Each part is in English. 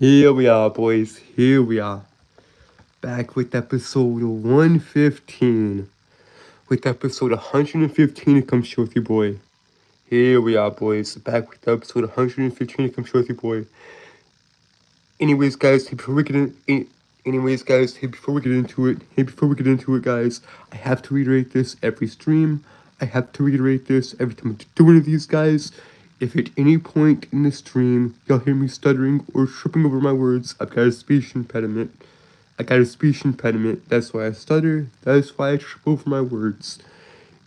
Here we are, boys. Here we are. Back with episode 115. With episode 115 to come short with your boy. Here we are, boys. Back with episode 115 to come short with your boy. Anyways, guys, before we get into it, guys, I have to reiterate this every stream. I have to reiterate this every time I do one of these, guys. If at any point in the stream y'all hear me stuttering or tripping over my words, I've got a speech impediment. That's why I stutter. That's why I trip over my words.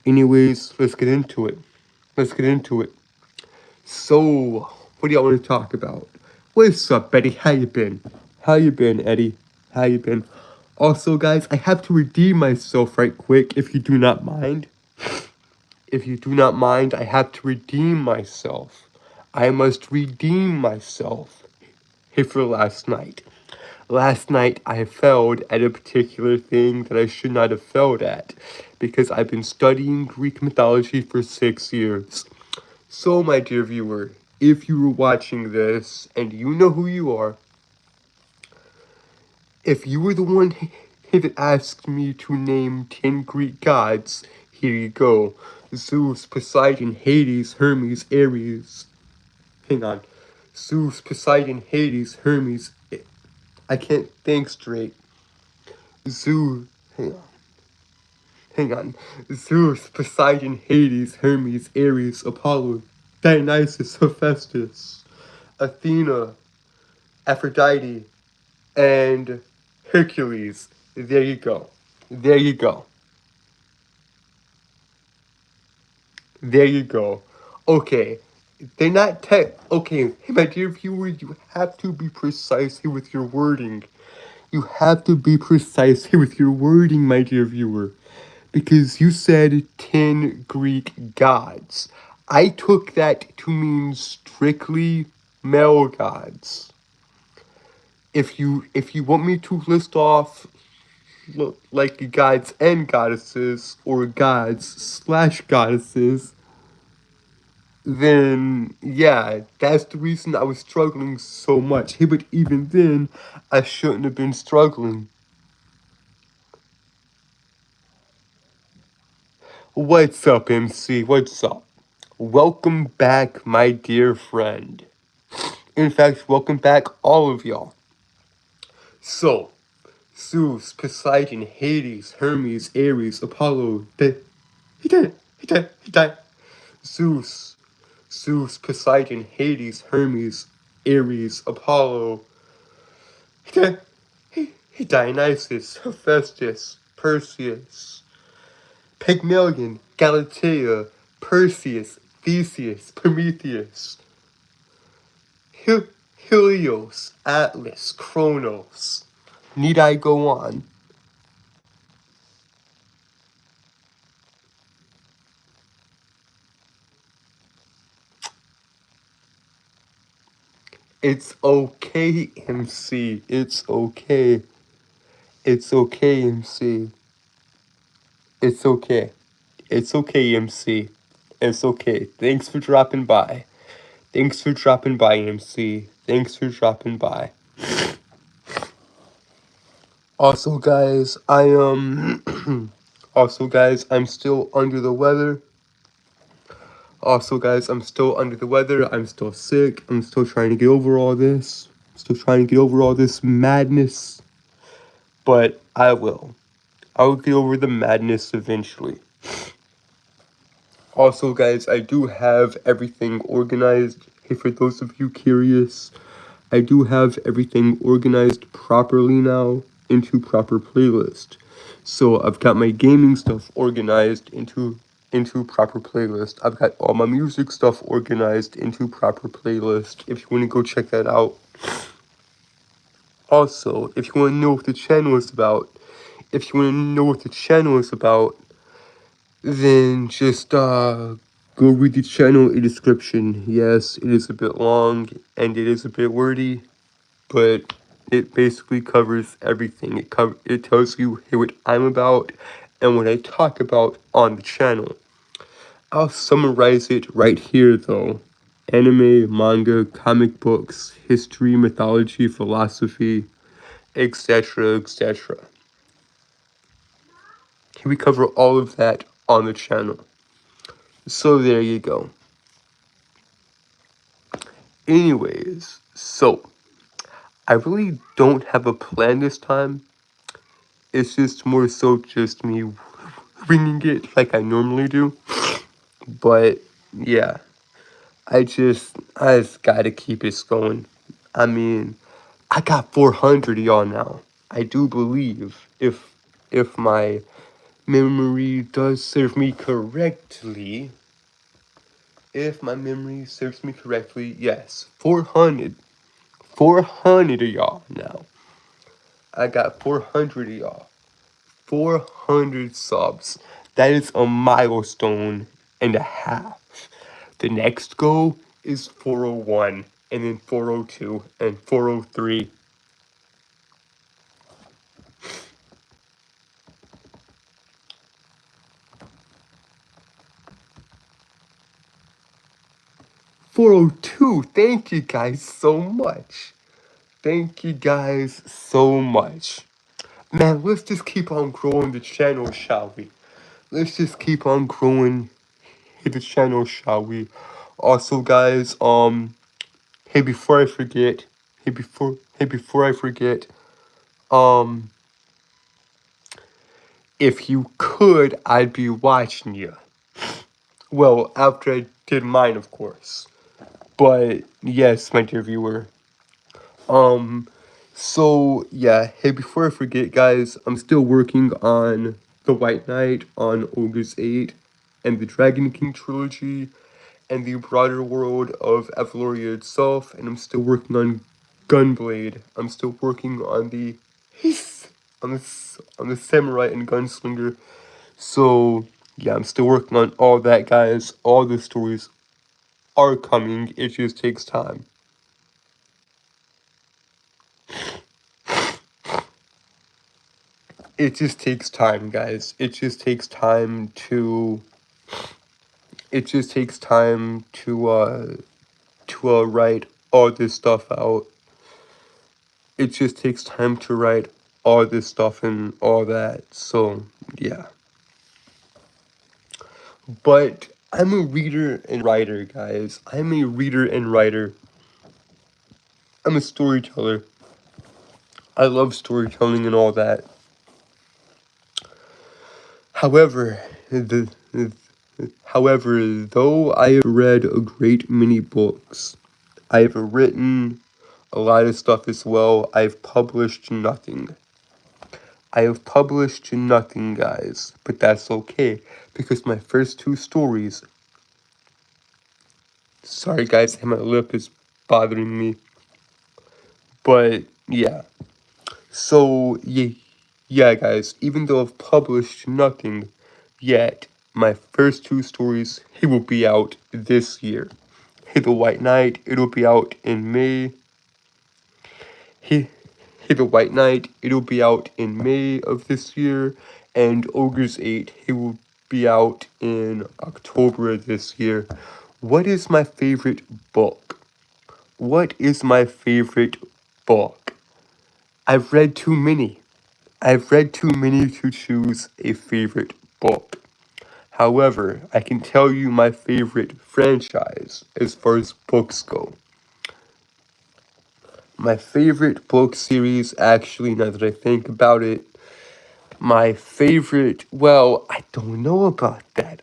Anyways, let's get into it. So, what do y'all want to talk about? What's up, Eddie? How you been, Eddie? How you been? Also, guys, I have to redeem myself right quick, if you do not mind. I have to redeem myself. I must redeem myself. Here for last night. Last night, I failed at a particular thing that I should not have failed at, because I've been studying Greek mythology for 6 years. So, my dear viewer, if you were watching this, and you know who you are, if you were the one that asked me to name 10 Greek gods, here you go. Zeus, Poseidon, Hades, Hermes, Ares. Hang on. Zeus, Poseidon, Hades, Hermes. I can't think straight. Zeus. Hang on. Zeus, Poseidon, Hades, Hermes, Ares, Apollo, Dionysus, Hephaestus, Athena, Aphrodite, and Hercules. There you go. Okay. They're not okay, my dear viewer, you have to be precise here with your wording. My dear viewer. Because you said 10 Greek gods. I took that to mean strictly male gods. If you want me to list off like gods and goddesses, or gods/goddesses, then yeah, that's the reason I was struggling so much. Hey, but even then, I shouldn't have been struggling. What's up, MC? What's up? Welcome back, my dear friend. In fact, welcome back, all of y'all. So, Zeus, Poseidon, Hades, Hermes, Ares, Apollo, he died. Zeus, Poseidon, Hades, Hermes, Ares, Apollo, Dionysus, Hephaestus, Perseus, Pygmalion, Galatea, Perseus, Theseus, Prometheus, Helios, Atlas, Kronos. Need I go on? It's okay, MC. It's okay, MC. It's okay, MC. It's okay. Thanks for dropping by. MC. Thanks for dropping by. Also, guys, I'm still under the weather. I'm still sick. I'm still trying to get over all this. Madness. But I will. I'll get over the madness eventually. Also, guys, I do have everything organized. Hey, for those of you curious, I do have everything organized properly now into proper playlist. So I've got my gaming stuff organized into proper playlist. I've got all my music stuff organized into proper playlist. If you want to go check that out. Also, if you want to know what the channel is about, then just go read the channel in the description. Yes, it is a bit long and it is a bit wordy, but it basically covers everything. It tells you what I'm about and what I talk about on the channel. I'll summarize it right here though, anime, manga, comic books, history, mythology, philosophy, etc., etc. We cover all of that on the channel. So there you go. Anyways, so I really don't have a plan this time. It's just more so just me winging it like I normally do. But yeah, I just gotta keep this going. I mean, I got 400 of y'all now. I do believe if my memory does serve me correctly, yes, 400 of y'all now. I got 400 of y'all. 400 subs. That is a milestone and a half. The next goal is 401, and then 402, and 403. Thank you guys so much. Thank you guys so much. Man, let's just keep on growing the channel, shall we? Let's just keep on growing the channel, shall we? Also, guys, hey, before I forget, um, if you could, I'd be watching you. Well, after I did mine, of course. But yes, my dear viewer. So yeah, hey, before I forget, guys, I'm still working on The White Knight, on Ogre's 8, and the Dragon King trilogy, and the broader world of Evaluria itself, and I'm still working on Gunblade. I'm still working on the on the Samurai and Gunslinger. So yeah, I'm still working on all that, guys. All the stories are coming. It just takes time. It just takes time, guys. It just takes time to. It just takes time to write all this stuff out. It just takes time to write all this stuff and all that. So yeah. But I'm a reader and writer, guys. I'm a reader and writer. I'm a storyteller. I love storytelling and all that. However, though I have read a great many books, I have written a lot of stuff as well. I've published nothing. I have published nothing, guys, but that's okay, because my first two stories. Sorry, guys, my lip is bothering me. But yeah. So yeah, guys. Even though I've published nothing yet, my first two stories will be out this year. Hey, The White Knight, it'll be out in May. Hey, The White Knight, it'll be out in May of this year, and Ogre's 8, it will be out in October of this year. What is my favorite book? What is my favorite book? I've read too many. I've read too many to choose a favorite book. However, I can tell you my favorite franchise as far as books go. My favorite book series, actually, now that I think about it, my favorite, well, I don't know about that.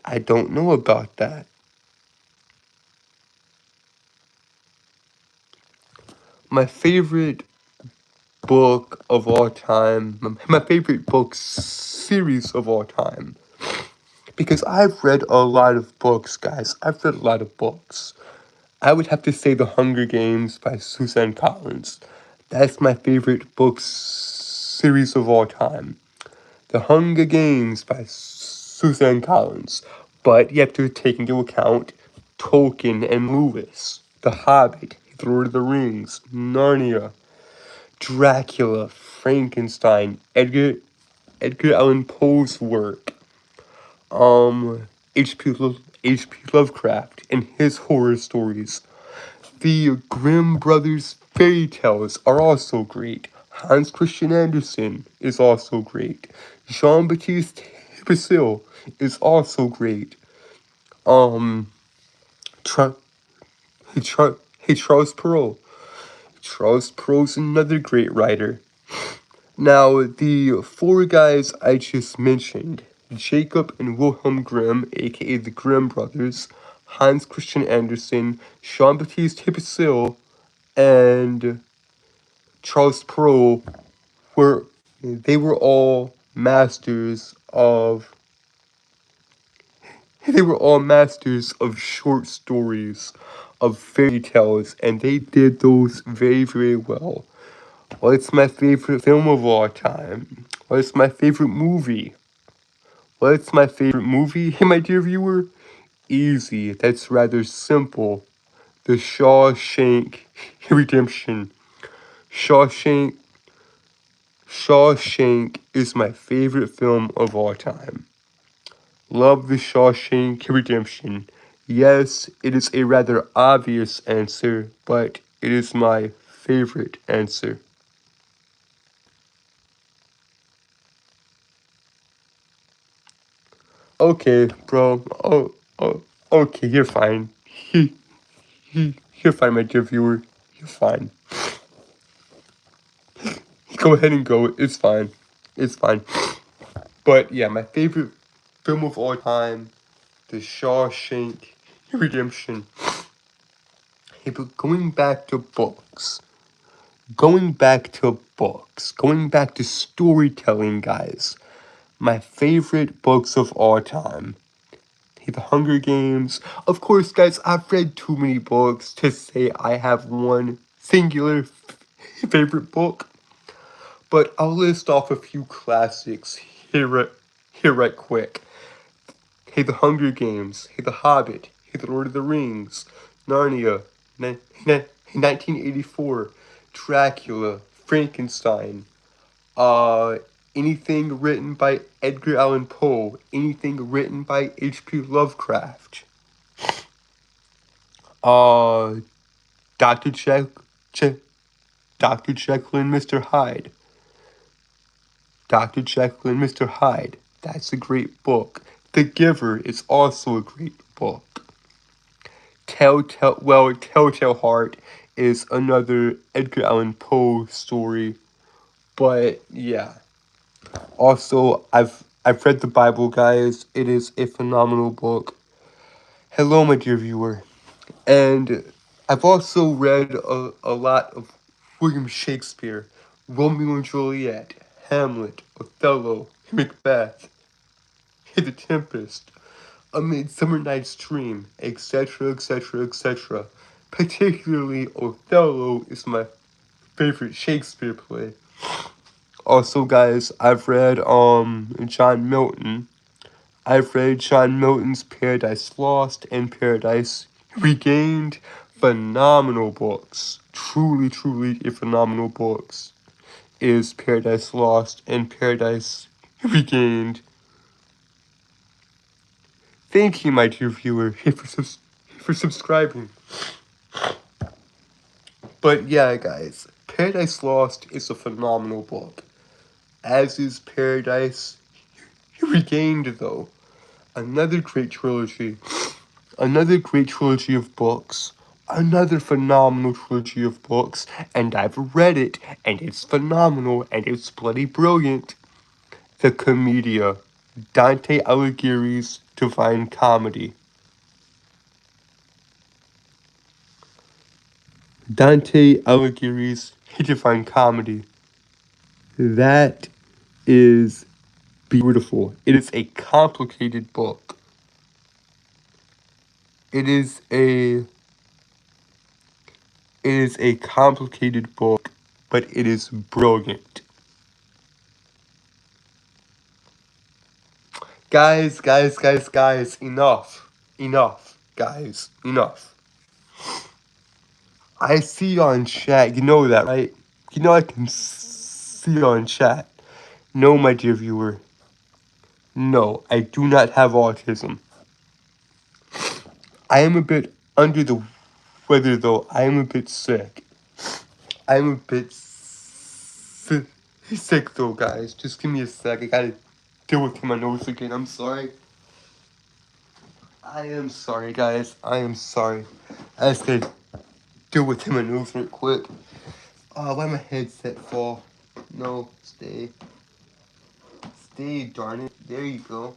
My favorite book of all time, my favorite book series of all time, because I've read a lot of books, guys. I've read a lot of books. I would have to say The Hunger Games by Suzanne Collins. That's my favorite book series of all time. The Hunger Games by Suzanne Collins. But you have to take into account Tolkien and Lewis, The Hobbit, The Lord of the Rings, Narnia, Dracula, Frankenstein, Edgar Allan Poe's work, H.P. Lovecraft and his horror stories. The Grimm brothers fairy tales are also great. Hans Christian Andersen is also great. Jean-Baptiste Basile is also great. Um, Tra- Charles Perrault. Charles Perrault's another great writer. Now, the four guys I just mentioned, Jacob and Wilhelm Grimm, aka the Grimm brothers, Hans Christian Andersen, Jean-Baptiste Basile, and Charles Perrault were they were all masters of short stories, of fairy tales, and they did those very, very well. What's my favorite film of all time? What's my favorite movie? What's my favorite movie, my dear viewer? Easy. That's rather simple. The Shawshank Redemption. Shawshank Shawshank is my favorite film of all time. Love The Shawshank Redemption. Yes, it is a rather obvious answer, but it is my favorite answer. Okay, bro. Okay, you're fine. You're fine, my dear viewer. You're fine. Go ahead and go. It's fine. It's fine. But yeah, my favorite film of all time, The Shawshank Redemption. Hey, but going back to storytelling, guys. My favorite books of all time. Hey, The Hunger Games. Of course, guys, I've read too many books to say I have one singular favorite book. But I'll list off a few classics here right quick. Hey, The Hunger Games. Hey, The Hobbit. Hey, The Lord of the Rings. Narnia. 1984. Dracula. Frankenstein. Uh, Anything written by Edgar Allan Poe. Anything written by H.P. Lovecraft. Uh, Dr. Dr. Jekyll and Mr. Hyde. Dr. Jekyll and Mr. Hyde. That's a great book. The Giver is also a great book. Telltale Heart is another Edgar Allan Poe story. But yeah. Also, I've read the Bible, guys. It is a phenomenal book. Hello, my dear viewer. And I've also read a lot of William Shakespeare, Romeo and Juliet, Hamlet, Othello, Macbeth, The Tempest, A Midsummer Night's Dream, etc., etc., etc. Particularly, Othello is my favorite Shakespeare play. Also, guys, I've read John Milton. I've read John Milton's Paradise Lost and Paradise Regained. Phenomenal books. Truly, truly phenomenal books. Is Paradise Lost and Paradise Regained. Thank you, my dear viewer, for subscribing. But yeah, guys, Paradise Lost is a phenomenal book. As is Paradise Regained, though. Another great trilogy. Another great trilogy of books. Another phenomenal trilogy of books. And I've read it, and it's phenomenal, and it's bloody brilliant. The Commedia. Dante Alighieri's Divine Comedy. Dante Alighieri's Divine Comedy. That is beautiful. It is a complicated book. It is a complicated book, but it is brilliant. Guys, enough. Enough, guys, enough. I see you on chat, you know that, right? You know I can see you on chat. No, my dear viewer. No, I do not have autism. I am a bit under the weather though, I am a bit sick. I'm a bit sick though, guys. Just give me a sec. I gotta deal with my nose again. I'm sorry. I am sorry, guys. I am sorry. I just gotta deal with my nose real quick. Why my headset fall? No, stay. Stay, darn it. There you go.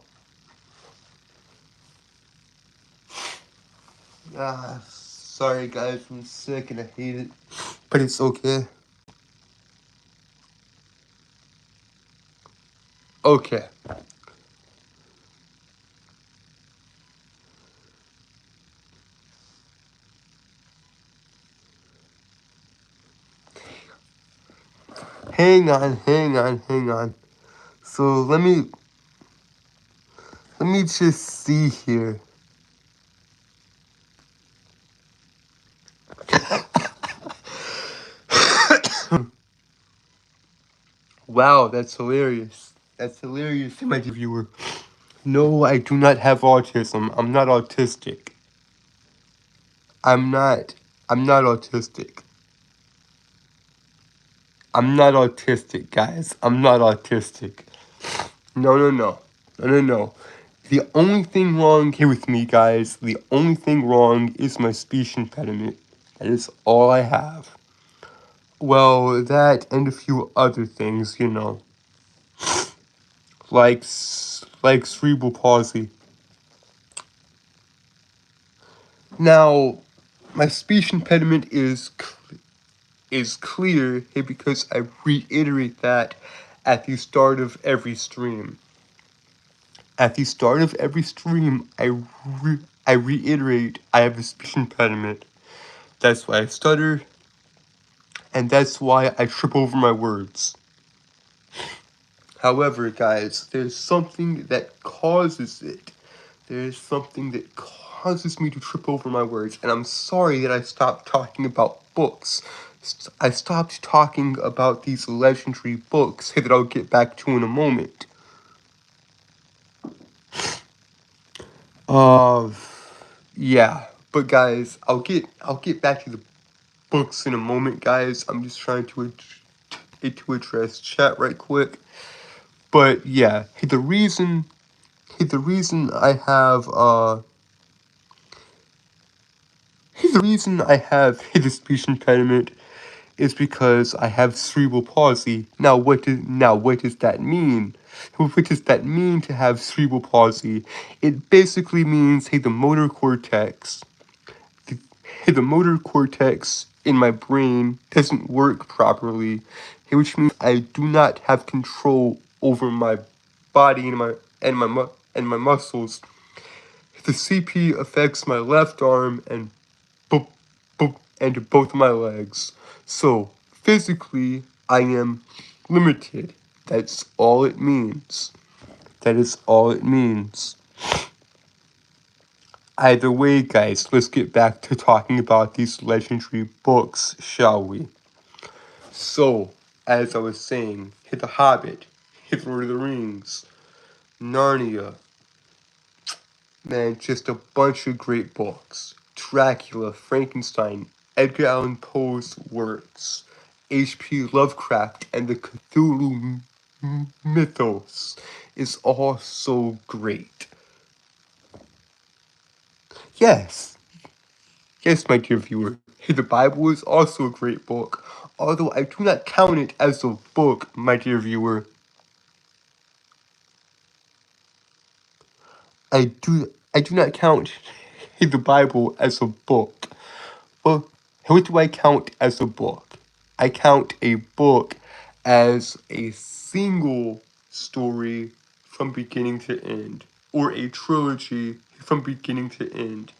Sorry, guys. I'm sick and I hate it. But it's okay. Okay. Hang on. So let me just see here. Wow, that's hilarious. That's hilarious, my dear viewer. No, I do not have autism. I'm not autistic. I'm not. I'm not autistic. I'm not autistic, guys. I'm not autistic. No. The only thing wrong here with me, guys, the only thing wrong is my speech impediment. That is all I have. Well, that and a few other things, you know. Like cerebral palsy. Now, my speech impediment is clear here because I reiterate that at the start of every stream. At the start of every stream, I reiterate I have a speech impediment. That's why I stutter, and that's why I trip over my words. However, guys, there's something that causes it. There's something that causes me to trip over my words, and I'm sorry that I stopped talking about books. I stopped talking about these legendary books that I'll get back to in a moment. Yeah, but guys, I'll get back to the books in a moment, guys. I'm just trying to address chat right quick. But yeah, the reason I have the reason I have the speech impediment is because I have cerebral palsy. Now what does that mean? What does that mean to have cerebral palsy? It basically means the motor cortex the motor cortex in my brain doesn't work properly, which means I do not have control over my body and my muscles. The CP affects my left arm and both my legs. So physically, I am limited. That's all it means. That is all it means. Either way, guys, let's get back to talking about these legendary books, shall we? So, as I was saying, The Hobbit, Lord of the Rings, Narnia, man, just a bunch of great books. Dracula, Frankenstein, Edgar Allan Poe's works, H.P. Lovecraft, and the Cthulhu mythos is all so great. Yes, my dear viewer, the Bible is also a great book, although I do not count it as a book, my dear viewer. I do not count the Bible as a book. Well, what do I count as a book? I count a book as a single story from beginning to end, or a trilogy from beginning to end.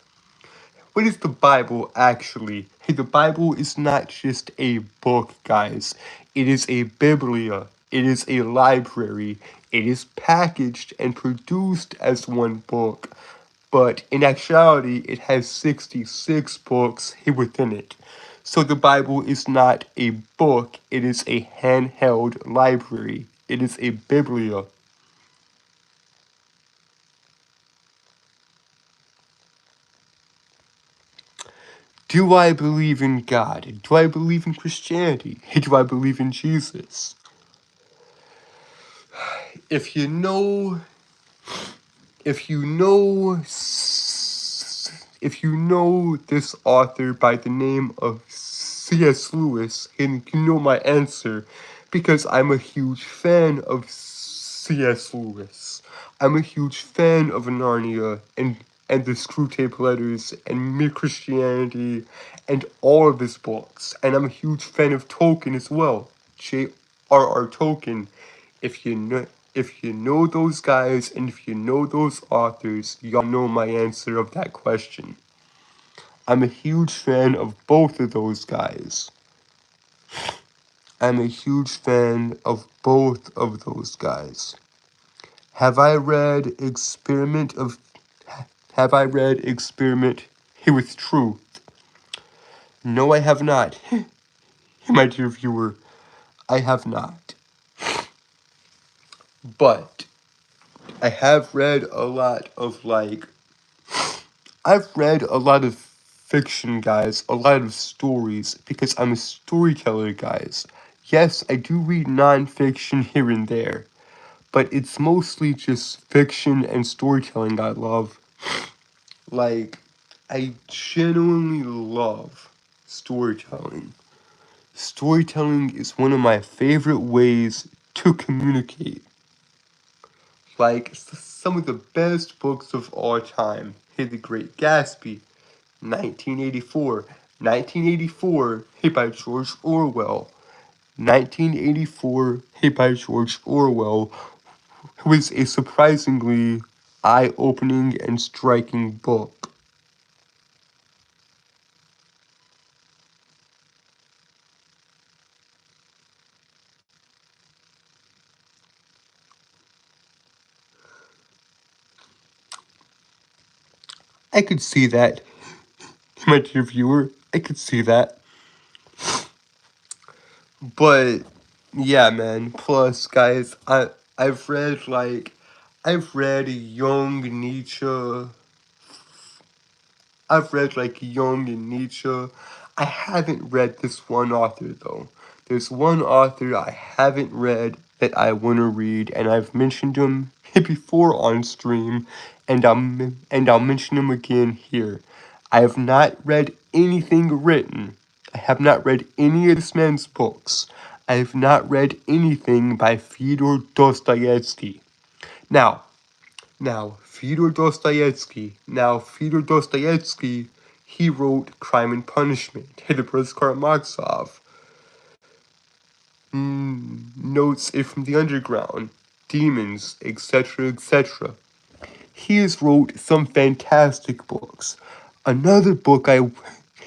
What is the Bible actually? The Bible is not just a book, guys. It is a biblia. It is a library. It is packaged and produced as one book. But in actuality, it has 66 books within it. So the Bible is not a book. It is a handheld library. It is a biblia. Do I believe in God? Do I believe in Christianity? Do I believe in Jesus? If you know, if you know, if you know this author by the name of C.S. Lewis, and you know my answer, because I'm a huge fan of C.S. Lewis. I'm a huge fan of Narnia and the Screwtape Letters and Mere Christianity and all of his books. And I'm a huge fan of Tolkien as well. J.R.R. Tolkien. If you know those guys and if you know those authors, y'all know my answer of that question. I'm a huge fan of both of those guys. I'm a huge fan of both of those guys. Have I read Experiment Here with Truth? No, I have not. My dear viewer, I have not. But I have read a lot of I've read a lot of fiction, guys, a lot of stories, because I'm a storyteller, guys. Yes, I do read nonfiction here and there, but it's mostly just fiction and storytelling I love. Like, I genuinely love storytelling. Storytelling is one of my favorite ways to communicate. Like, some of the best books of all time. Hey, The Great Gatsby, 1984. 1984, hey, by George Orwell. 1984, hey, by George Orwell, was a surprisingly eye-opening and striking book. I could see that, my dear viewer. I could see that. But yeah, man. Plus, guys, I've read young Nietzsche. I've read like Jung and Nietzsche. I haven't read this one author though. There's one author I haven't read that I want to read, and I've mentioned him before on stream, and I'll mention him again here. I have not read anything written. I have not read any of this man's books. I have not read anything by Fyodor Dostoevsky. Now, Fyodor Dostoevsky, he wrote Crime and Punishment, The Brothers Karamazov, Notes from the Underground, Demons, etc., etc. He has wrote some fantastic books. Another book I want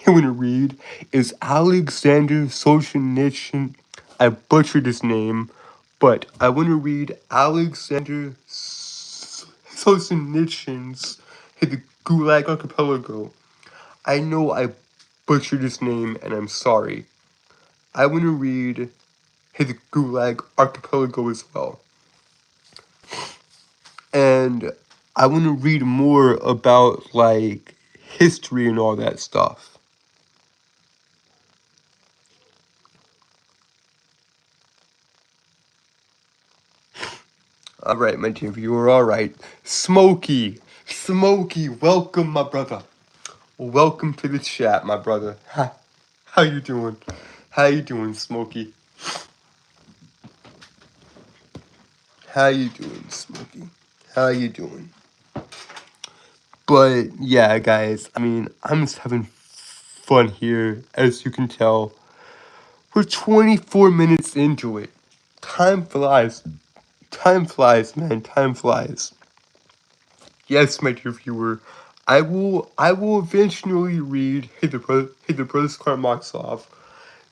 to read is Alexander Solzhenitsyn. I butchered his name, but I want to read Alexander Solzhenitsyn's The Gulag Archipelago. I know I butchered his name, and I'm sorry. I want to read The Gulag Archipelago as well. And I want to read more about, like, history and all that stuff. Alright, my dear viewer, alright. Smokey, welcome, my brother. Welcome to the chat, my brother. How you doing? How you doing, Smokey? How you doing, Smokey? How you doing? But yeah, guys, I mean, I'm just having fun here, as you can tell. We're 24 minutes into it. Time flies. Time flies, man. Time flies. Yes, my dear viewer, I will eventually read Hey the Brothers Karamazov,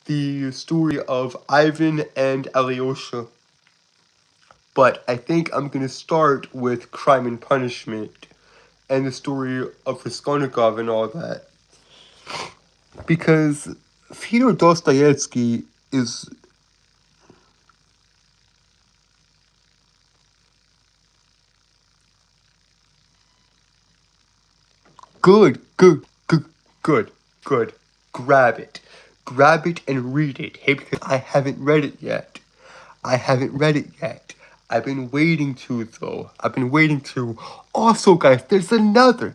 the story of Ivan and Alyosha. But I think I'm gonna start with Crime and Punishment and the story of Raskolnikov and all that. Because Fyodor Dostoevsky is good, good, good, good, good. grab it. Grab it and read it. Hey, because I haven't read it yet. I haven't read it yet. I've been waiting to, though. I've been waiting to. Also, guys, there's another.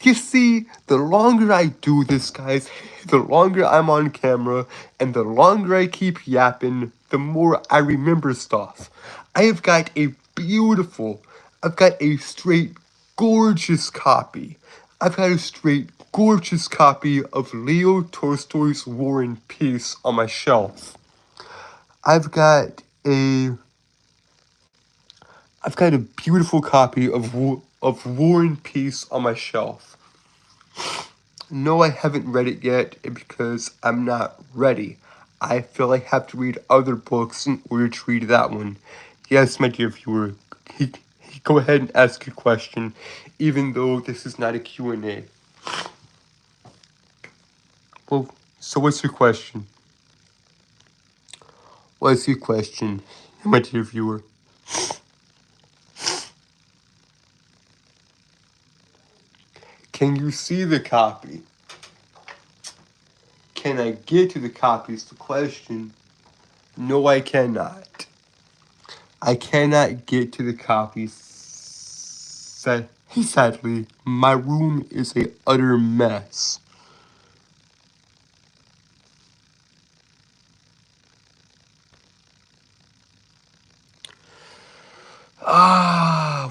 You see, the longer I do this, guys, the longer I'm on camera, and the longer I keep yapping, the more I remember stuff. I have got I've got a straight gorgeous copy. I've got a straight gorgeous copy of Leo Tolstoy's War and Peace on my shelf. I've got a beautiful copy of War and Peace on my shelf. No, I haven't read it yet because I'm not ready. I feel I have to read other books in order to read that one. Yes, my dear viewer, go ahead and ask your question, even though this is not a Q&A. Well, so what's your question? What's your question, my dear viewer? Can you see the copy? Can I get to the copy is the question. No, I cannot. I cannot get to the copy. Sadly, my room is a utter mess.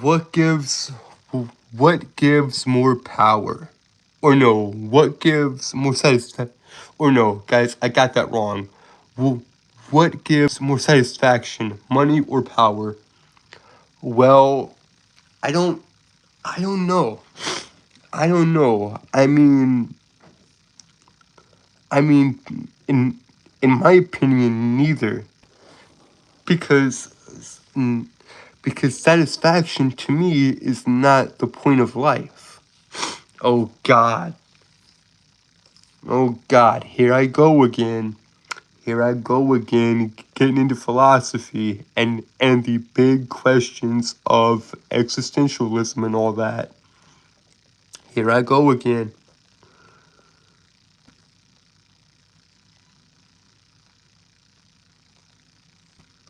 What gives more power? Or no, what gives more satisfaction? Or no, guys, I got that wrong. What gives more satisfaction, money or power? Well, I don't know. I don't know. I mean, in my opinion, neither. Because satisfaction to me is not the point of life. Oh God. Oh God, here I go again. Here I go again, getting into philosophy and the big questions of existentialism and all that. Here I go again.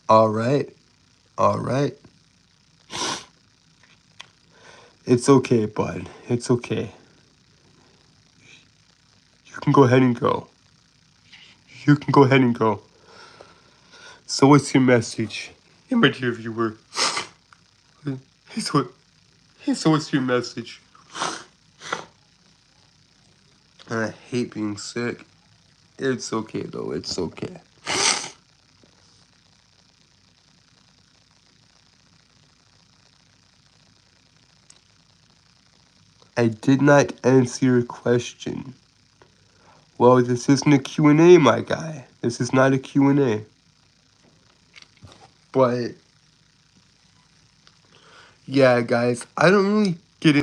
All right. It's okay, bud. It's okay. You can go ahead and go. So what's your message? Yeah, my dear viewer. So what's your message? I hate being sick. It's okay, though. It's okay. I did not answer your question. Well, this isn't a Q&A, my guy. This is not a Q&A. But, yeah, guys, I don't really get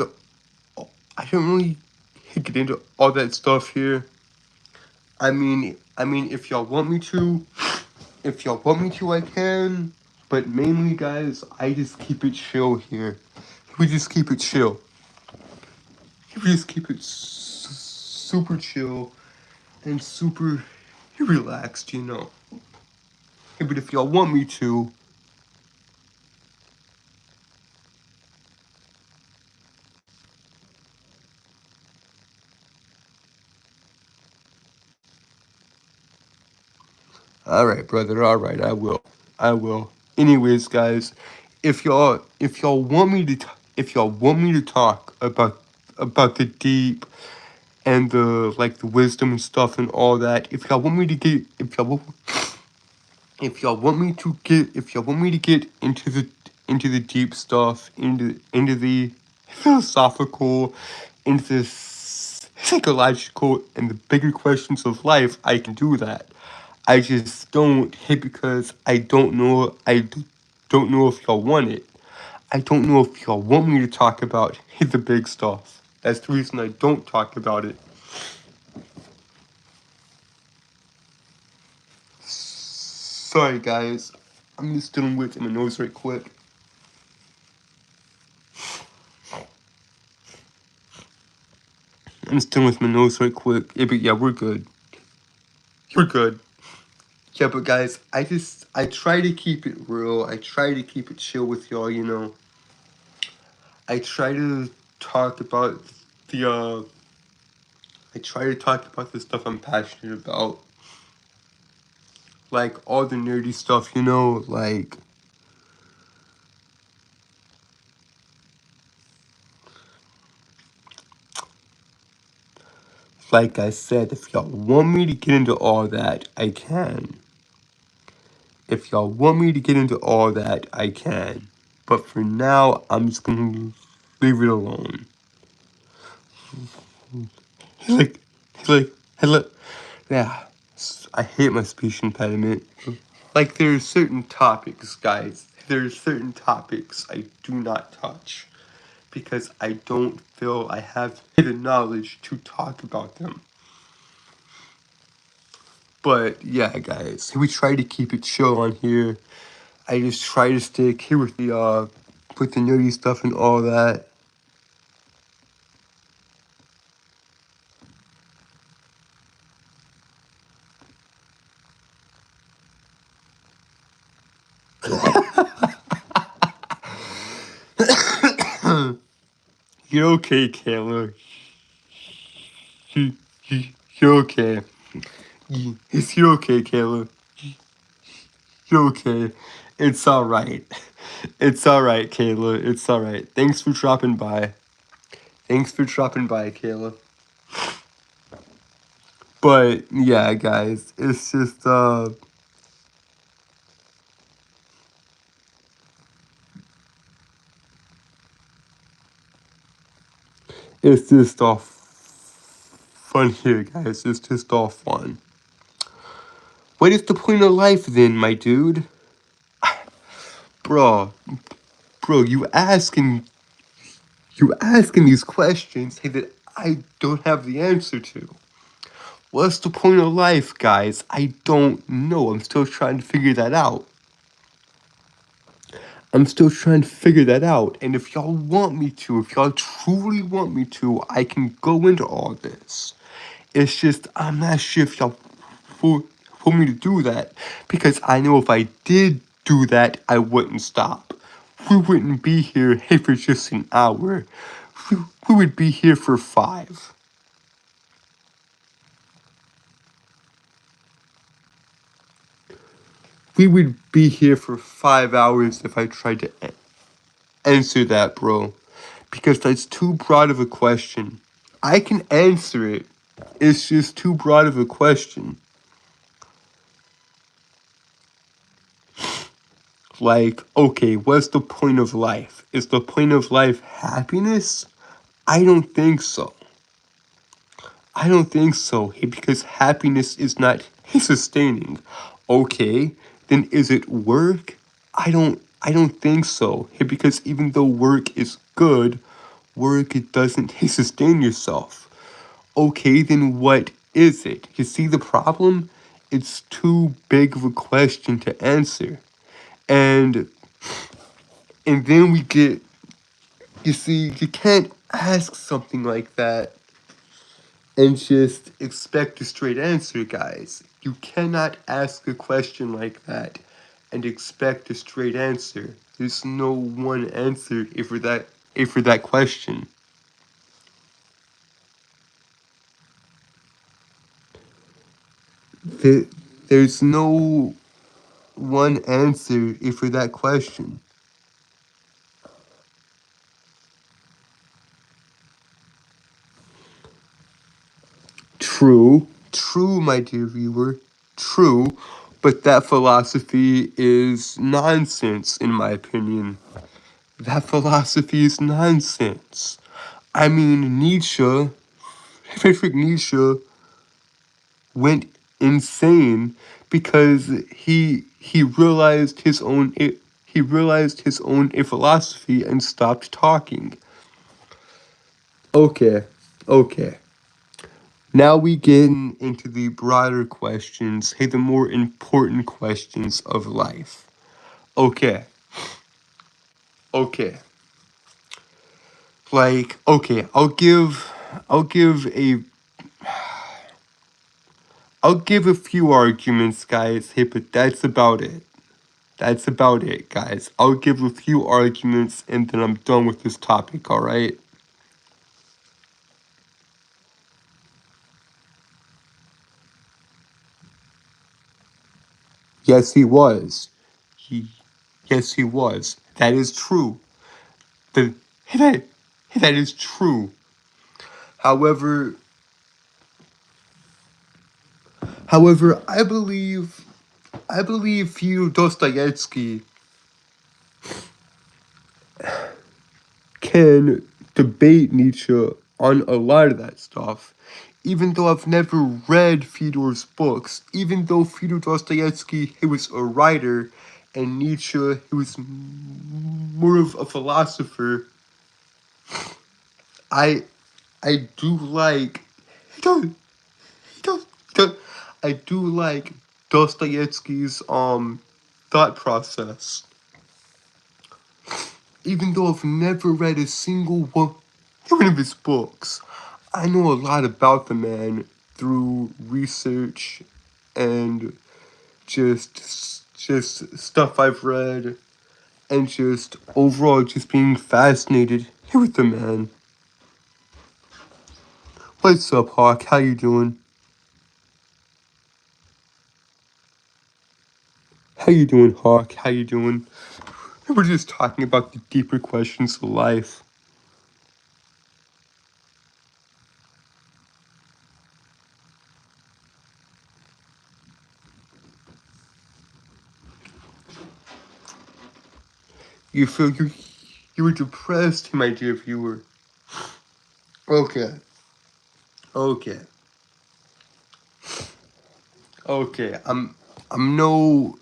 into all that stuff here. I mean, if y'all want me to, I can. But mainly, guys, I just keep it chill here. We just keep it chill. We just keep it super chill and super relaxed, you know. But if y'all want me to, all right, brother. All right, I will. Anyways, guys, if y'all want me to talk about the deep and the the wisdom and stuff and all that, if y'all want me to get into the deep stuff, into the philosophical, into the psychological and the bigger questions of life, I can do that. I just don't because I don't know if y'all want it. I don't know if y'all want me to talk about the big stuff. That's the reason I don't talk about it. Sorry, guys. I'm just dealing with my nose right quick. Yeah, but yeah, we're good. You're good. Yeah, but guys, I try to keep it real. I try to keep it chill with y'all, you know. I try to talk about the, I try to talk about the stuff I'm passionate about. Like, all the nerdy stuff, you know, like I said, if y'all want me to get into all that, I can. If y'all want me to get into all that, I can. But for now, I'm just gonna leave it alone. Like, like, yeah. I hate my speech impediment. Like, there are certain topics, guys. There are certain topics I do not touch. Because I don't feel I have the knowledge to talk about them. But yeah, guys, we try to keep it chill on here. I just try to stick here with the nerdy stuff and all that. You're okay, Kayla. You, you, you're okay. You're okay, Kayla. You're okay. It's alright. It's alright, Kayla. It's alright. Thanks for dropping by. Thanks for dropping by, Kayla. But yeah, guys, it's just all fun here, guys. It's just all fun. What is the point of life then, my dude? Bro, you asking these questions that I don't have the answer to. What's the point of life, guys? I don't know. I'm still trying to figure that out. I'm still trying to figure that out. And if y'all want me to, if y'all truly want me to, I can go into all this. It's just, I'm not sure if y'all for me to do that. Because I know if I did do that, I wouldn't stop. We wouldn't be here for just an hour. We would be here for 5. We would be here for 5 hours if I tried to answer that, bro. Because that's too broad of a question. I can answer it. It's just too broad of a question. Like, okay, what's the point of life? Is the point of life happiness? I don't think so. I don't think so. Because happiness is not sustaining. Okay, then is it work? I don't think so. Because even though work is good, work it doesn't sustain yourself. Okay, then what is it? You see the problem? It's too big of a question to answer. And then we get, you see, you can't ask something like that and just expect a straight answer, guys. You cannot ask a question like that and expect a straight answer. There's no one answer for that question. There's no one answer for that question. True, my dear viewer, true, but that philosophy is nonsense, in my opinion. That philosophy is nonsense. I mean, Friedrich Nietzsche went insane because he realized his own philosophy and stopped talking. Okay, okay. Now we get into the broader questions, the more important questions of life. Okay. Okay. Okay, I'll give I'll give a few arguments, guys. Hey, but that's about it. That's about it, guys. I'll give a few arguments and then I'm done with this topic, alright? Yes, he was. He, yes, he was. That is true. The, that, that is true. However, I believe Fyodor Dostoevsky can debate Nietzsche on a lot of that stuff. Even though I've never read Fyodor's books, even though Fyodor Dostoevsky, he was a writer, and Nietzsche, he was more of a philosopher, I I do like he does he does I do like Dostoevsky's thought process. Even though I've never read a single one of his books, I know a lot about the man through research and just stuff I've read and just overall just being fascinated with the man. What's up, Hawk? How you doing? How you doing, Hawk? How you doing? We're just talking about the deeper questions of life. You feel you were depressed, my dear viewer. Okay. Okay. Okay. I'm no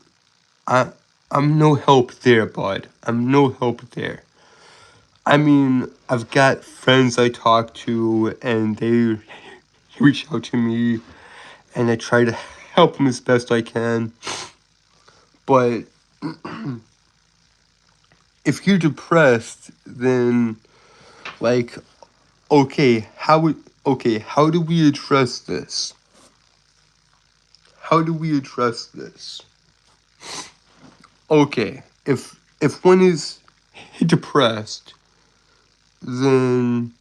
I I'm no help there, bud. I'm no help there. I mean, I've got friends I talk to and they reach out to me and I try to help them as best I can. But if you're depressed, then like how do we address this? How do we address this? Okay, if one is depressed, then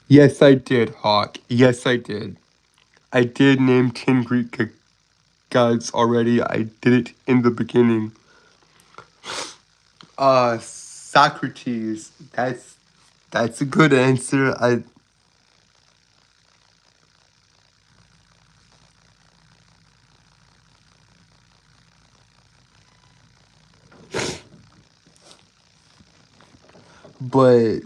yes, I did, Hawk. Yes, I did. I did name 10 Greek gods already. I did it in the beginning. Socrates. That's a good answer. But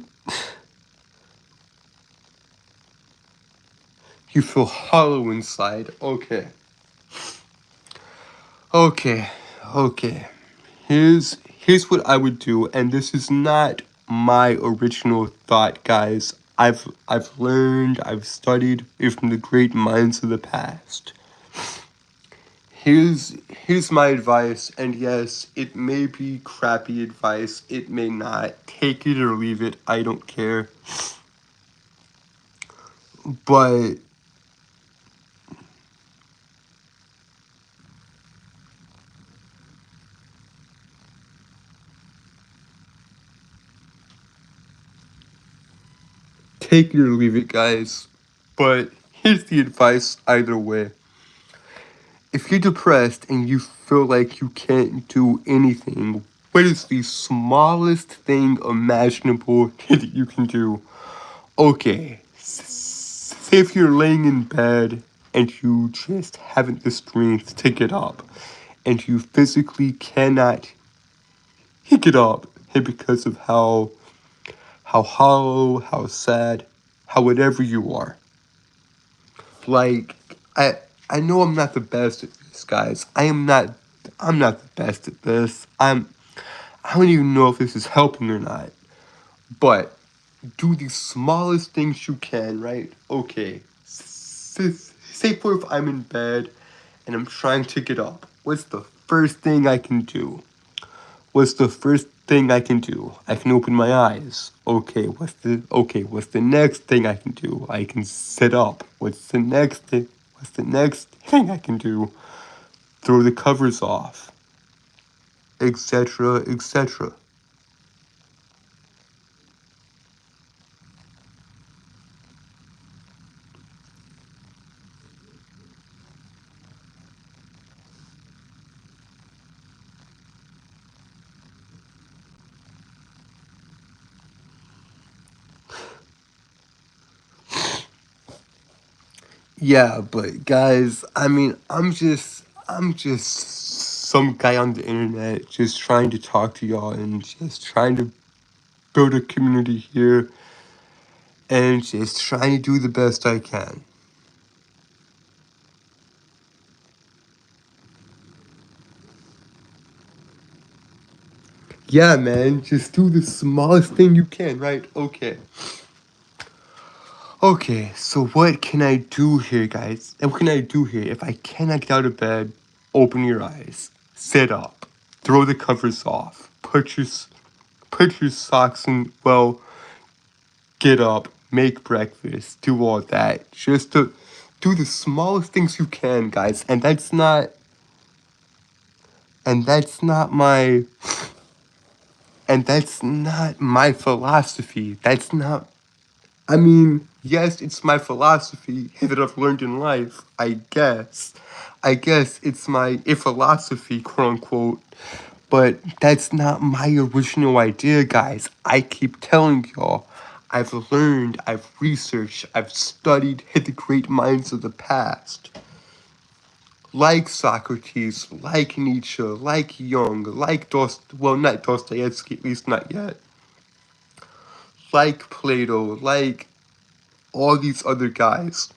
you feel hollow inside. Okay. Okay. Okay. Here's what I would do, and this is not my original thought, guys. I've learned, I've studied it from the great minds of the past. Here's my advice, and yes, it may be crappy advice, it may not. Take it or leave it, I don't care. But take it or leave it, guys. But here's the advice either way. If you're depressed and you feel like you can't do anything, what is the smallest thing imaginable that you can do? Okay, say if you're laying in bed and you just haven't the strength to get up, and you physically cannot get up because of how hollow, how sad, how whatever you are. Like, I know I'm not the best at this, guys. I'm not the best at this. I don't even know if this is helping or not. But do the smallest things you can, right? Okay. Say for if I'm in bed and I'm trying to get up. What's the first thing I can do? What's the first thing I can do? I can open my eyes. What's the next thing I can do? I can sit up. What's the next thing? What's the next thing I can do? Throw the covers off, etc., etc. Yeah, but guys, I mean, I'm just some guy on the internet just trying to talk to y'all and just trying to build a community here and just trying to do the best I can. Yeah, man, just do the smallest thing you can, right? Okay. Okay, so what can I do here, guys? And what can I do here? If I cannot get out of bed, open your eyes, sit up, throw the covers off, put your socks in, well, get up, make breakfast, do all that. Just to do the smallest things you can, guys. And that's not my and that's not my philosophy. That's not I mean, yes, it's my philosophy that I've learned in life, I guess. I guess it's my philosophy, quote unquote. But that's not my original idea, guys. I keep telling y'all. I've learned, I've researched, I've studied the great minds of the past. Like Socrates, like Nietzsche, like Jung, like not Dostoevsky, at least not yet. Like Plato, like all these other guys.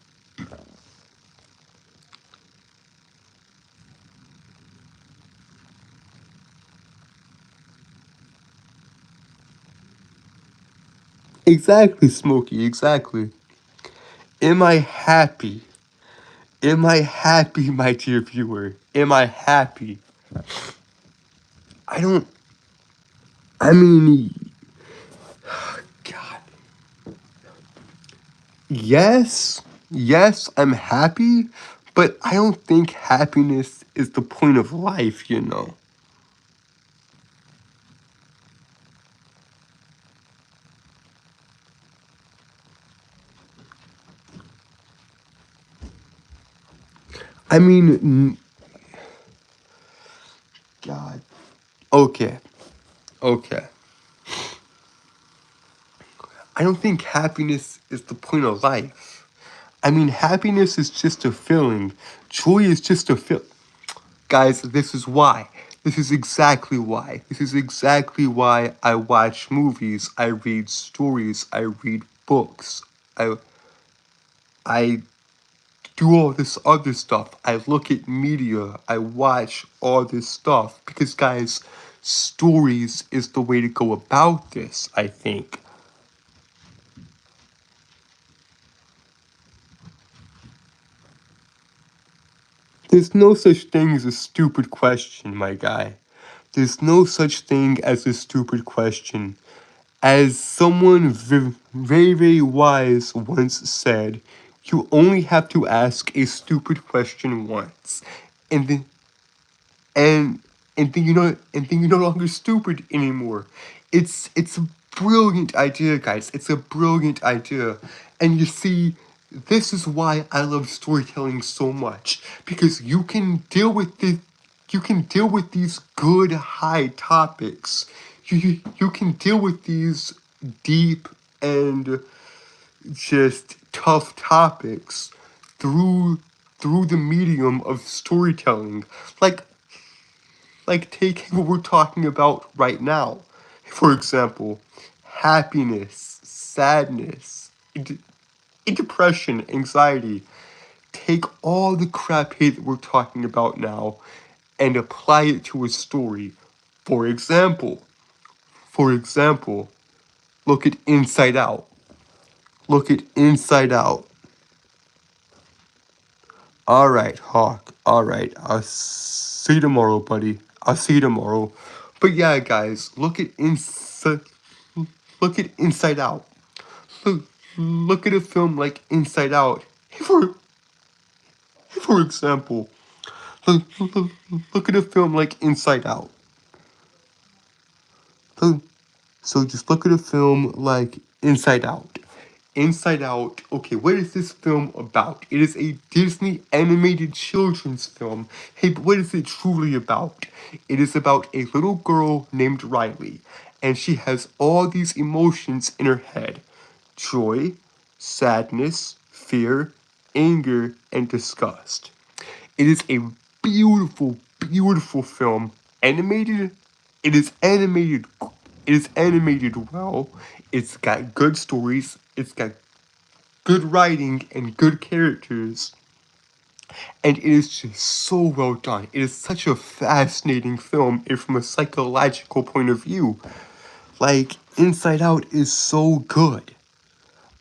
Exactly, Smokey, exactly. Am I happy? Am I happy, my dear viewer? Am I happy? I don't. I mean, God. Yes, I'm happy, but I don't think happiness is the point of life, you know. I mean, God. Okay, okay. I don't think happiness is the point of life. I mean, happiness is just a feeling. Joy is just a feel. Guys, this is why. This is exactly why. This is exactly why I watch movies, I read stories, I read books. I do all this other stuff. I look at media, I watch all this stuff because guys, stories is the way to go about this, I think. There's no such thing as a stupid question, my guy. There's no such thing as a stupid question. As someone very, very wise once said, you only have to ask a stupid question once, and then and and then you're no longer stupid anymore. It's a brilliant idea, guys. It's a brilliant idea, and you see, this is why I love storytelling so much because you can deal with these good high topics. You can deal with these deep and just tough topics through the medium of storytelling. Like taking what we're talking about right now. For example, happiness, sadness, depression, anxiety. Take all the crap hate that we're talking about now and apply it to a story. For example, for example, look at Inside Out. Look at Inside Out. All right, Hawk. All right. I'll see you tomorrow, buddy. I'll see you tomorrow. But yeah, guys, look at Inside Out. Look, look at a film like Inside Out. For example, look, look, look at a film like Inside Out. Look, so just look at a film like Inside Out. Inside Out, okay, what is this film about? It is a Disney animated children's film. Hey, but what is it truly about? It is about a little girl named Riley, and she has all these emotions in her head: joy, sadness, fear, anger, and disgust. It is a beautiful, beautiful film. Animated. It is animated. It is animated well. It's got good stories. It's got good writing and good characters. And it is just so well done. It is such a fascinating film and from a psychological point of view. Like, Inside Out is so good.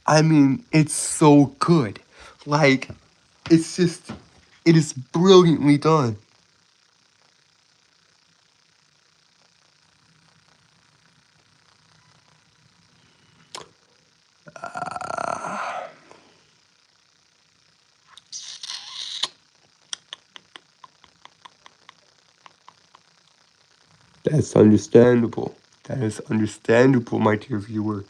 I mean, it's so good. Like, it's just, it is brilliantly done. That's understandable. That is understandable, my dear viewer.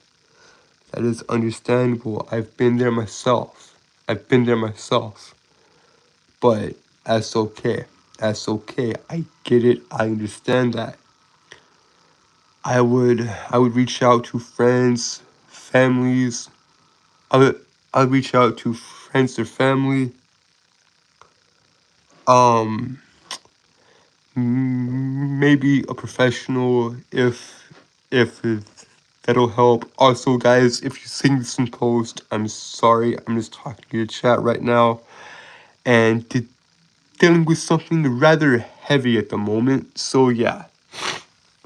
That is understandable. I've been there myself. I've been there myself. But that's okay. That's okay. I get it. I understand that. I would reach out to friends, families. I would reach out to friends or family. Um maybe a professional if that'll help. Also, guys, if you see this in post, I'm sorry. I'm just talking to your chat right now and dealing with something rather heavy at the moment. So yeah.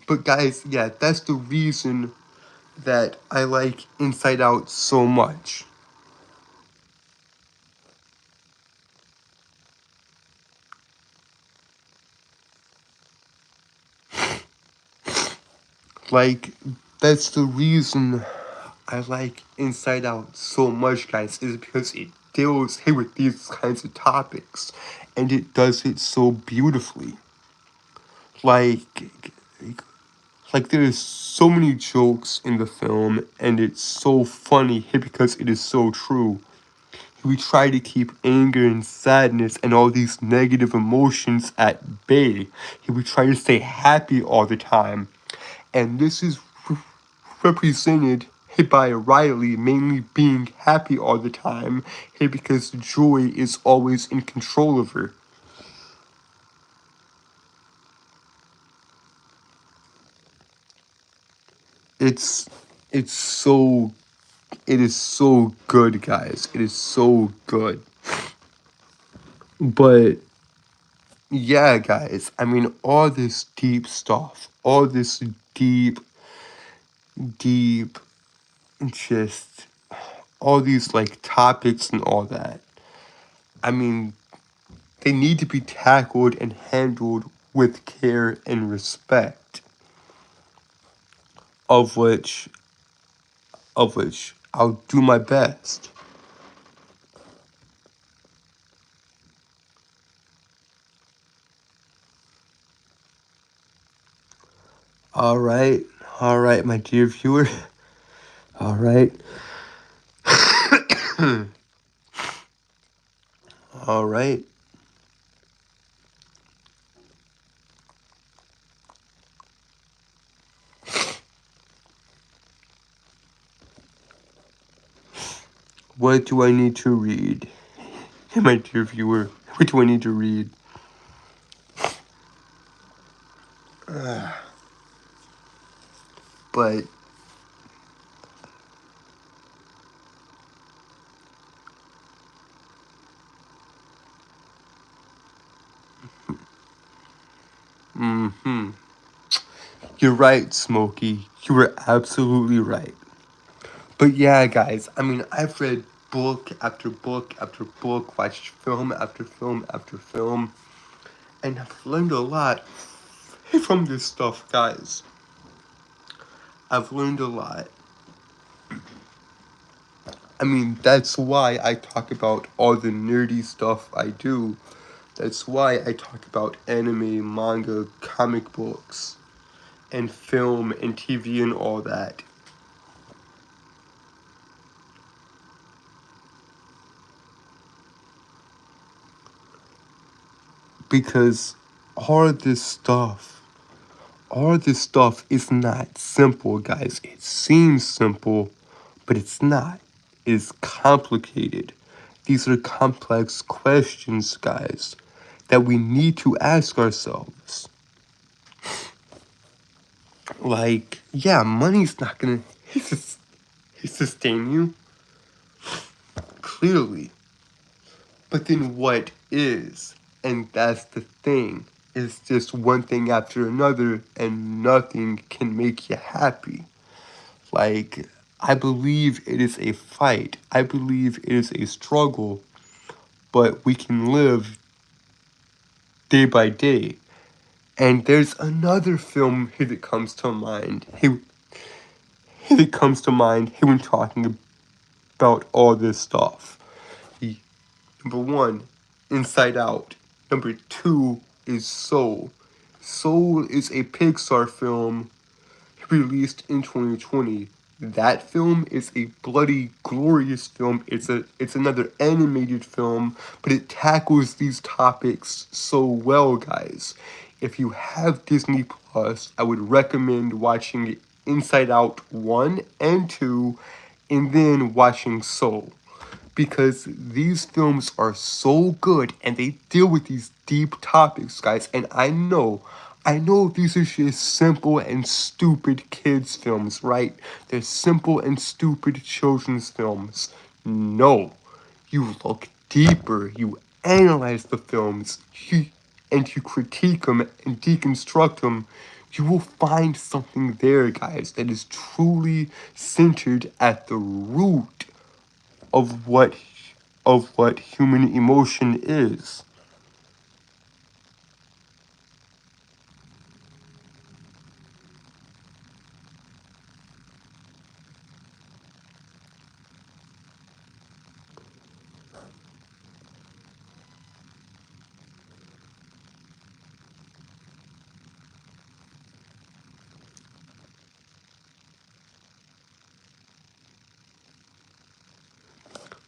But guys, yeah, that's the reason that I like Inside Out so much. Like, that's the reason I like Inside Out so much, guys, is because it deals with these kinds of topics, and it does it so beautifully. Like, like there is so many jokes in the film, and it's so funny because it is so true. We try to keep anger and sadness and all these negative emotions at bay. We try to stay happy all the time, and this is represented by Riley mainly being happy all the time, because joy is always in control of her. It's it's so it is so good, guys. It is so good. But yeah, guys, I mean all this deep stuff, all this deep just all these like topics and all that. I mean, they need to be tackled and handled with care and respect, of which I'll do my best. All right. All right, my dear viewer. All right. All right. What do I need to read? My dear viewer, what do I need to read? But you're right, Smokey. You were absolutely right. But yeah, guys, I mean, I've read book after book after book, watched film after film after film, and I've learned a lot from this stuff, guys, I've learned a lot. I mean, that's why I talk about all the nerdy stuff I do. That's why I talk about anime, manga, comic books, and film and TV and all that. Because all this stuff, all this stuff is not simple, guys. It seems simple, but it's not. It's complicated. These are complex questions, guys, that we need to ask ourselves. Like, yeah, money's not gonna sustain you, clearly. But then what is? And that's the thing. It's just one thing after another, and nothing can make you happy. Like, I believe it is a fight. I believe it is a struggle, but we can live day by day. And there's another film here that comes to mind. Here that comes to mind here when talking about all this stuff. Number one, Inside Out. Number two is Soul. Soul is a Pixar film released in 2020. That film is a bloody glorious film. It's another animated film, but it tackles these topics so well, guys. If you have Disney Plus, I would recommend watching Inside Out 1 and 2 and then watching Soul, because these films are so good and they deal with these deep topics, guys. And I know these are just simple and stupid kids' films, right? They're simple and stupid children's films. No, you look deeper, you analyze the films, and you critique them and deconstruct them. You will find something there, guys, that is truly centered at the root of what human emotion is.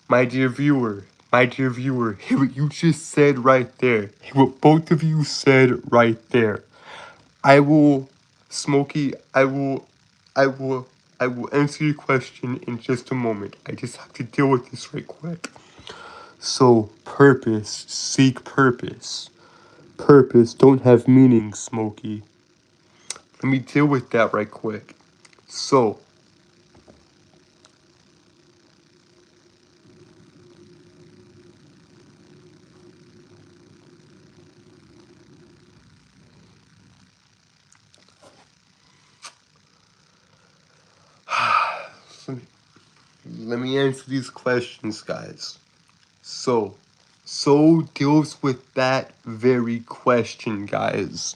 My dear viewer, hear what you just said right there. Hear what both of you said right there. I will, Smokey, I will, I will answer your question in just a moment. I just have to deal with this right quick. So, purpose, seek purpose. Purpose don't have meaning, Smokey. Let me deal with that right quick. So, let me answer these questions, guys. So deals with that very question, guys.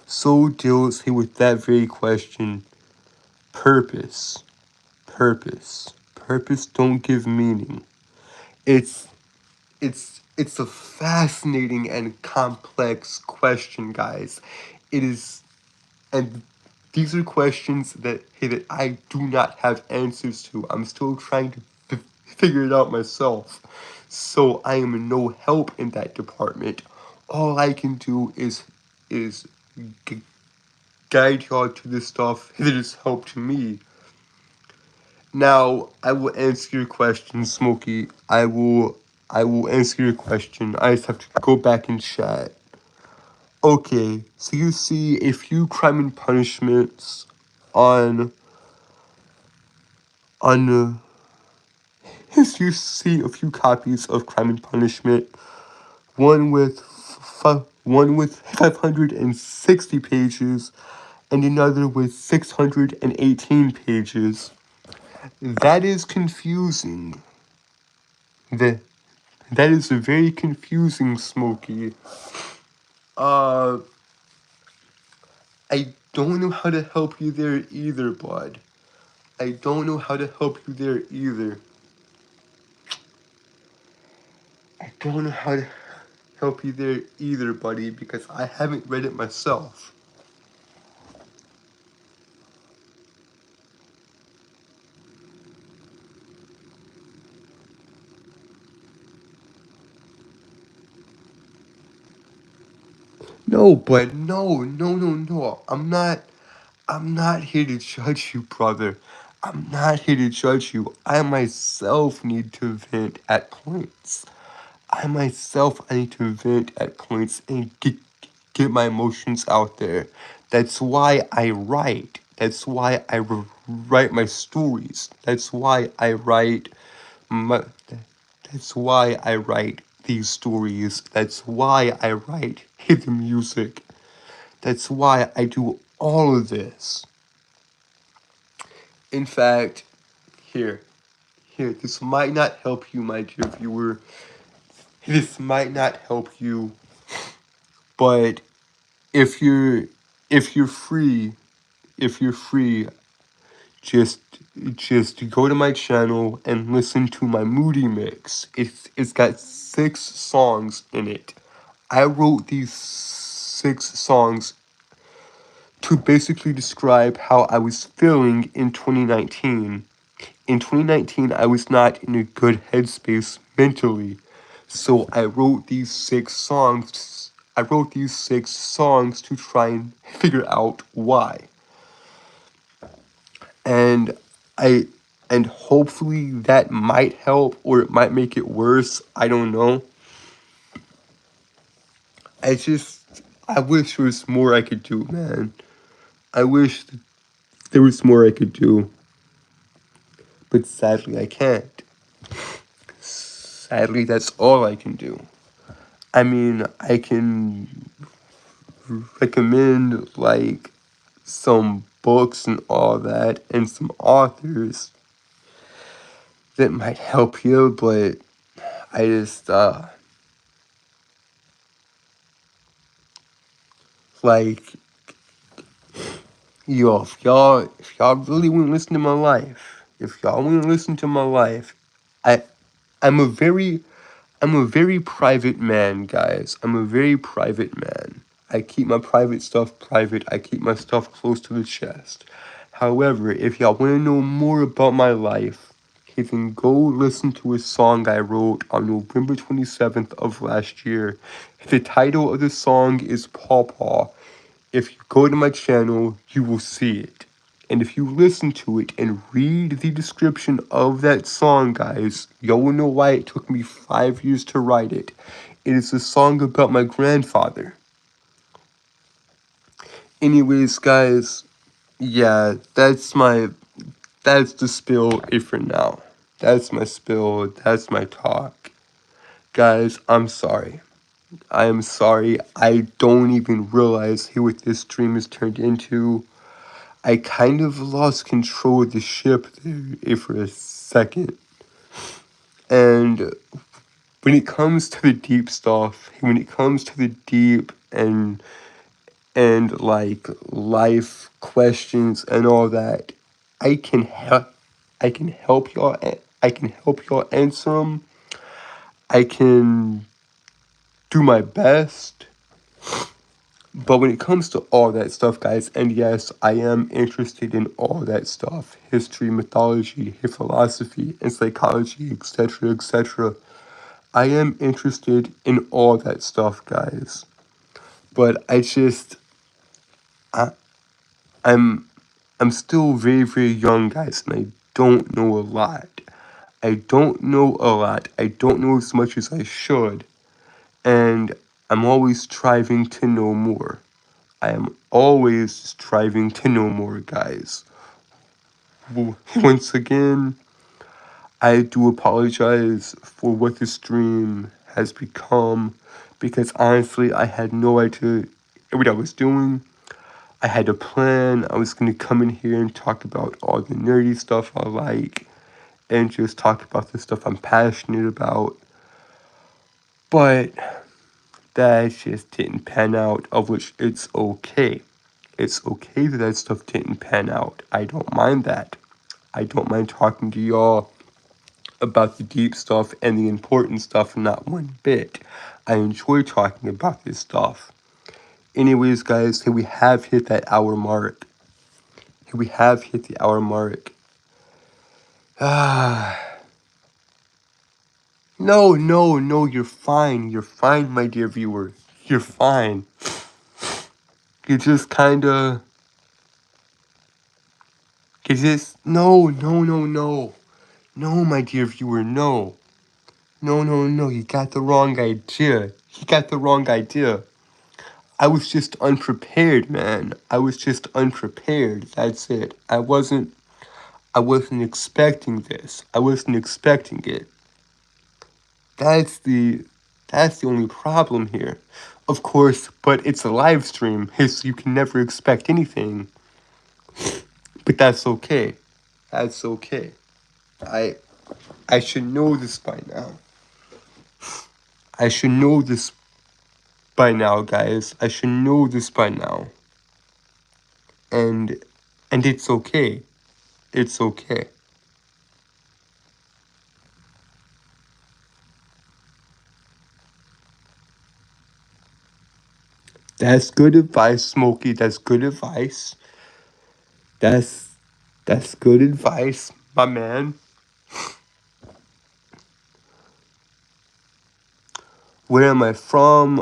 So deals he with that very question. Purpose. Purpose. Purpose don't give meaning. It's it's a fascinating and complex question, guys. It is, and these are questions that I do not have answers to. I'm still trying to figure it out myself. So I am no help in that department. All I can do is g- guide y'all to the stuff that has helped me. Now I will answer your question, Smokey. I will answer your question. I just have to go back and chat. Okay, so you see a few Crime and Punishments on on you see a few copies of Crime and Punishment. One with 560 pages, and another with 618 pages. That is confusing. That that is very confusing, Smokey. Uh, I don't know how to help you there either, bud. I don't know how to help you there either. I don't know how to help you there either, buddy, because I haven't read it myself. No, but no. I'm not here to judge you, brother. I'm not here to judge you. I myself need to vent at points. I need to vent at points and get my emotions out there. That's why I write. That's why I write my stories. That's why I write my. That's why I write these stories. That's why I write the music. That's why I do all of this. In fact, here, this might not help you, my dear viewer. This might not help you, but if you're if you're free, if you're free, just just go to my channel and listen to my Moody mix. It's got 6 songs in it. I wrote these 6 songs to basically describe how I was feeling in 2019. In 2019, I was not in a good headspace mentally. So I wrote these 6 songs. I wrote these 6 songs to try and figure out why. And I and hopefully that might help or it might make it worse. I don't know. I wish there was more I could do, man. I wish there was more I could do. But sadly I can't. Sadly that's all I can do. I mean, I can recommend like some books and all that and some authors that might help you, but I just like yo, if y'all really want to listen to my life, if y'all want to listen to my life, I I'm a very I'm a very private man, guys. I'm a very private man. I keep my private stuff private. I keep my stuff close to the chest. However, if y'all want to know more about my life, you can go listen to a song I wrote on November 27th of last year. The title of the song is Paw Paw. If you go to my channel, you will see it. And if you listen to it and read the description of that song, guys, y'all will know why it took me 5 years to write it. It is a song about my grandfather. Anyways, guys, yeah, that's the spill for now. That's my spill, that's my talk. Guys, I'm sorry. I am sorry. I don't even realize what this stream has turned into. I kind of lost control of the ship there for a second. And when it comes to the deep stuff, when it comes to the deep and like life questions and all that, I can help I can help y'all answer them. I can do my best. But when it comes to all that stuff, guys, and yes, I am interested in all that stuff. History, mythology, philosophy, and psychology, etc., etc. I am interested in all that stuff, guys. But I, I'm still very, very young, guys, and I don't know a lot. I don't know a lot. I don't know as much as I should. And I'm always striving to know more. I am always striving to know more, guys. Once again, I do apologize for what the stream has become because honestly, I had no idea what I was doing. I had a plan. I was going to come in here and talk about all the nerdy stuff I like and just talk about the stuff I'm passionate about. But that just didn't pan out, of which it's okay. It's okay that that stuff didn't pan out. I don't mind that. I don't mind talking to y'all about the deep stuff and the important stuff, not one bit. I enjoy talking about this stuff. Anyways, guys, here we have hit that hour mark. Here we have hit the hour mark. No, you're fine. You're fine, my dear viewer. You're fine. You just kinda... You just... No. No, my dear viewer, no. No, you got the wrong idea. You got the wrong idea. I was just unprepared, man. I was just unprepared. That's it. I wasn't expecting this. I wasn't expecting it. That's the only problem here. Of course, but it's a live stream, so you can never expect anything. But that's okay. That's okay. I should know this by now. I should know this by now, guys. I should know this by now. And it's okay. It's okay. That's good advice, Smokey. That's good advice. That's good advice, my man. Where am I from?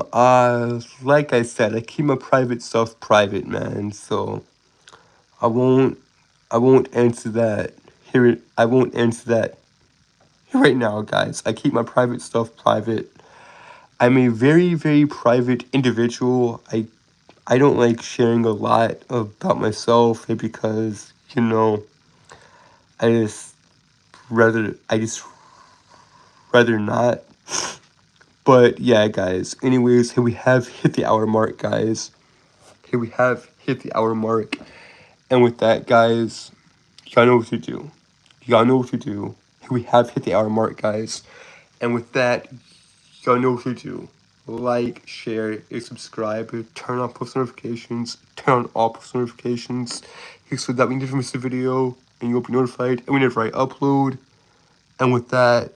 Like I said, I keep my private stuff private, man. So I won't answer that here. I won't answer that right now, guys. I keep my private stuff private. I'm a very, very private individual. I don't like sharing a lot about myself because, you know, I just rather not. But yeah, guys. Anyways, here we have hit the hour mark, guys. Here we have hit the hour mark. And with that, guys, y'all know what to do. Y'all know what to do. Here we have hit the hour mark, guys. And with that, y'all know what to do. Like, share, and subscribe. Turn on post notifications. Turn on all post notifications. So that we never miss a video. And you'll be notified. And whenever I upload. And with that,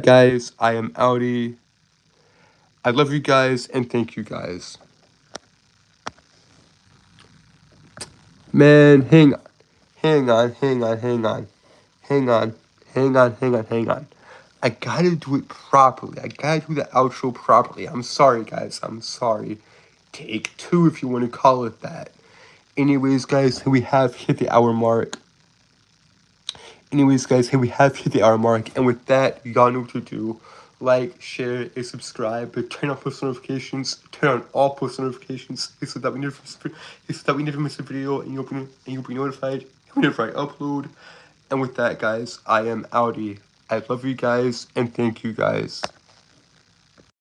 guys, I am outie. I love you guys, and thank you guys. Man, hang on. I gotta do it properly. I gotta do the outro properly. I'm sorry, guys. I'm sorry. Take 2 if you want to call it that. Anyways, guys, we have hit the hour mark. And with that, y'all know what to do. Like, share, and subscribe. But turn on post notifications. Turn on all post notifications so that we never miss a video, and you'll be notified whenever I upload. And with that, guys, I am outie. I love you guys, and thank you guys.